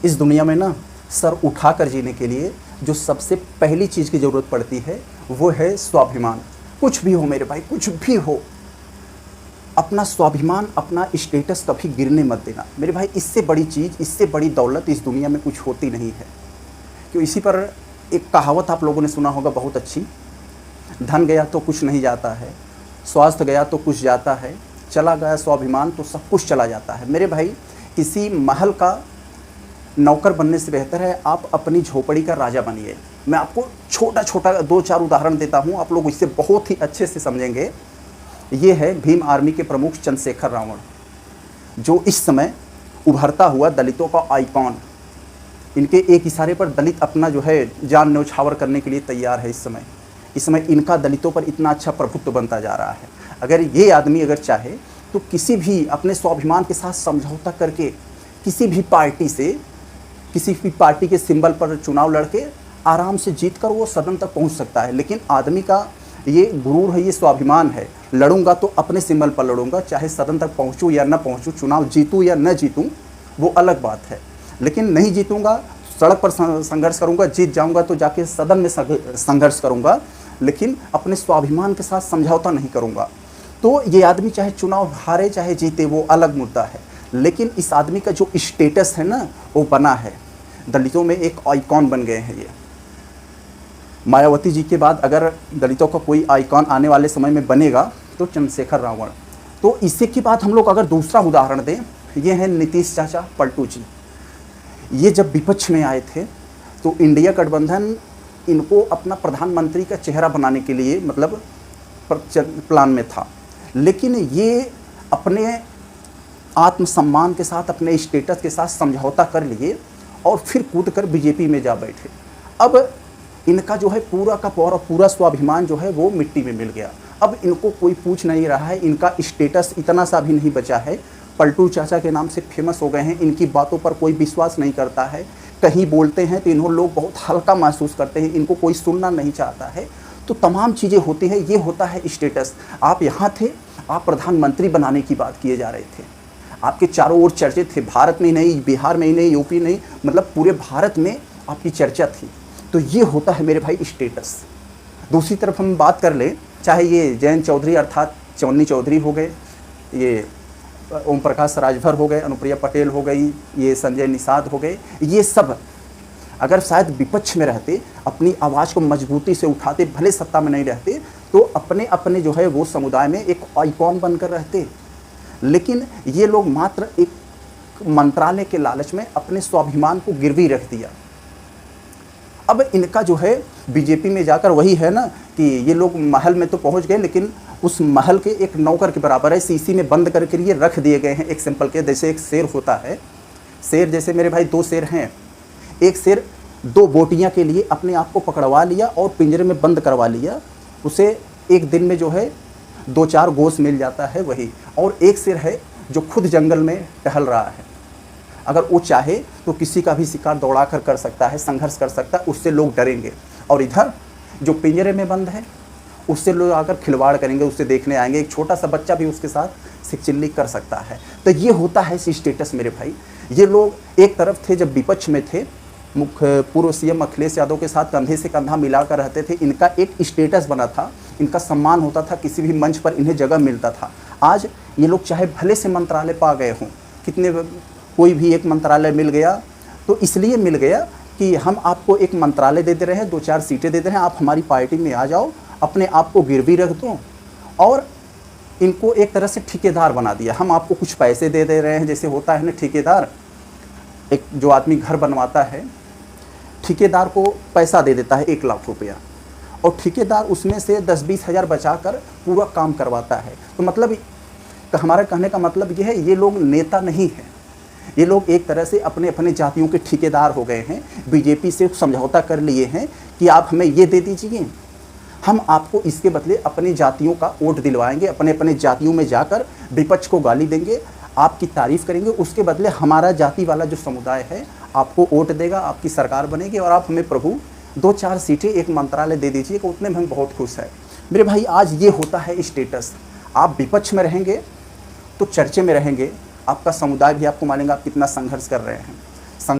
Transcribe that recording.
इस दुनिया में ना सर उठा कर जीने के लिए जो सबसे पहली चीज़ की ज़रूरत पड़ती है वो है स्वाभिमान। कुछ भी हो मेरे भाई, कुछ भी हो, अपना स्वाभिमान, अपना स्टेटस कभी गिरने मत देना मेरे भाई। इससे बड़ी चीज़, इससे बड़ी दौलत इस दुनिया में कुछ होती नहीं है। क्यों, इसी पर एक कहावत आप लोगों ने सुना होगा बहुत अच्छी, धन गया तो कुछ नहीं जाता है, स्वास्थ्य गया तो कुछ जाता है, चला गया स्वाभिमान तो सब कुछ चला जाता है। मेरे भाई, किसी महल का नौकर बनने से बेहतर है आप अपनी झोपड़ी का राजा बनिए। मैं आपको छोटा छोटा 2-4 उदाहरण देता हूँ, आप लोग इससे बहुत ही अच्छे से समझेंगे। ये है भीम आर्मी के प्रमुख चंद्रशेखर रावण, जो इस समय उभरता हुआ दलितों का आइकॉन। इनके एक इशारे पर दलित अपना जो है जान न्यौछावर करने के लिए तैयार है। इस समय इनका दलितों पर इतना अच्छा प्रभुत्व बनता जा रहा है। अगर ये आदमी अगर चाहे तो किसी भी अपने स्वाभिमान के साथ समझौता करके किसी भी पार्टी के सिंबल पर चुनाव लड़के आराम से जीत कर वो सदन तक पहुंच सकता है। लेकिन आदमी का ये गुरूर है, ये स्वाभिमान है, लड़ूंगा तो अपने सिंबल पर लड़ूंगा, चाहे सदन तक पहुंचूं या न पहुंचूं, चुनाव जीतूं या न जीतूं वो अलग बात है। लेकिन नहीं जीतूंगा, सड़क पर संघर्ष करूंगा, जीत जाऊंगा तो जाके सदन में संघर्ष करूंगा, लेकिन अपने स्वाभिमान के साथ समझौता नहीं करूंगा। तो ये आदमी चाहे चुनाव हारे चाहे जीते वो अलग मुद्दा है, लेकिन इस आदमी का जो स्टेटस है ना वो बना है, दलितों में एक आइकॉन बन गए हैं ये। मायावती जी के बाद अगर दलितों का कोई आइकॉन आने वाले समय में बनेगा तो चंद्रशेखर रावण। तो इसी के बाद हम लोग अगर दूसरा उदाहरण दें, ये हैं नीतीश चाचा पलटू जी। ये जब विपक्ष में आए थे तो इंडिया गठबंधन इनको अपना प्रधानमंत्री का चेहरा बनाने के लिए मतलब प्लान में था, लेकिन ये अपने आत्मसम्मान के साथ, अपने स्टेटस के साथ समझौता कर लिए और फिर कूद कर बीजेपी में जा बैठे। अब इनका जो है पूरा का पूरा स्वाभिमान जो है वो मिट्टी में मिल गया। अब इनको कोई पूछ नहीं रहा है, इनका स्टेटस इतना सा भी नहीं बचा है। पलटू चाचा के नाम से फेमस हो गए हैं, इनकी बातों पर कोई विश्वास नहीं करता है। कहीं बोलते हैं तो इन्हों लोग बहुत हल्का महसूस करते हैं, इनको कोई सुनना नहीं चाहता है। तो तमाम चीज़ें होती हैं, ये होता है स्टेटस। आप यहाँ थे, आप प्रधानमंत्री बनाने की बात किए जा रहे थे, आपके चारों ओर चर्चे थे, भारत में ही नहीं, बिहार में ही नहीं, यूपी नहीं, मतलब पूरे भारत में आपकी चर्चा थी। तो ये होता है मेरे भाई स्टेटस। दूसरी तरफ हम बात कर लें, चाहे ये जयंत चौधरी अर्थात चौन्नी चौधरी हो गए, ये ओम प्रकाश राजभर हो गए, अनुप्रिया पटेल हो गई, ये संजय निषाद हो गए, ये सब अगर शायद विपक्ष में रहते, अपनी आवाज़ को मजबूती से उठाते, भले सत्ता में नहीं रहते, तो अपने अपने जो है वो समुदाय में एक आइकॉन बनकर रहते। लेकिन ये लोग मात्र एक मंत्रालय के लालच में अपने स्वाभिमान को गिरवी रख दिया। अब इनका जो है बीजेपी में जाकर वही है ना कि ये लोग महल में तो पहुंच गए, लेकिन उस महल के एक नौकर के बराबर है, सीसी में बंद करके ये रख दिए गए हैं। एक सिंपल के जैसे एक शेर होता है, शेर जैसे मेरे भाई 2 शेर हैं, एक शेर 2 बोटियां के लिए अपने आप को पकड़वा लिया और पिंजरे में बंद करवा लिया, उसे एक दिन में जो है 2-4 गोश्त मिल जाता है वही। और एक शेर है जो खुद जंगल में टहल रहा है, अगर वो चाहे तो किसी का भी शिकार दौड़ा कर सकता है, संघर्ष कर सकता है, उससे लोग डरेंगे। और इधर जो पिंजरे में बंद है उससे लोग आकर खिलवाड़ करेंगे, उससे देखने आएंगे, एक छोटा सा बच्चा भी उसके साथ सिकचिल्ली कर सकता है। तो ये होता है स्टेटस मेरे भाई। ये लोग एक तरफ थे जब विपक्ष में थे, मुख्य पूर्व सीएम अखिलेश यादव के साथ कंधे से कंधा मिलाकर रहते थे, इनका एक स्टेटस बना था, इनका सम्मान होता था, किसी भी मंच पर इन्हें जगह मिलता था। आज ये लोग चाहे भले से मंत्रालय पा गए हों, कितने कोई भी एक मंत्रालय मिल गया तो इसलिए मिल गया कि हम आपको एक मंत्रालय दे दे रहे हैं, 2-4 सीटें दे दे रहे हैं, आप हमारी पार्टी में आ जाओ, अपने आप को गिरवी रख दो। और इनको एक तरह से ठेकेदार बना दिया, हम आपको कुछ पैसे दे दे रहे हैं। जैसे होता है ना ठेकेदार, एक जो आदमी घर बनवाता है, ठेकेदार को पैसा दे देता है 1 लाख रुपया, और ठेकेदार उसमें से 10-20 हज़ार बचा कर पूरा काम करवाता है। तो मतलब हमारा कहने का मतलब ये है, ये लोग नेता नहीं हैं, ये लोग एक तरह से अपने अपने जातियों के ठेकेदार हो गए हैं। बीजेपी से समझौता कर लिए हैं कि आप हमें ये दे दीजिए, हम आपको इसके बदले अपनी जातियों का वोट दिलवाएंगे, अपने अपने जातियों में जाकर विपक्ष को गाली देंगे, आपकी तारीफ़ करेंगे, उसके बदले हमारा जाति वाला जो समुदाय है आपको वोट देगा, आपकी सरकार बनेगी और आप हमें प्रभु 2-4 सीटें, एक मंत्रालय दे दीजिए, तो उतने में हम बहुत खुश हैं। मेरे भाई आज ये होता है स्टेटस। आप विपक्ष में रहेंगे तो चर्चे में रहेंगे, आपका समुदाय भी आपको मानेगा आप कितना संघर्ष कर रहे हैं।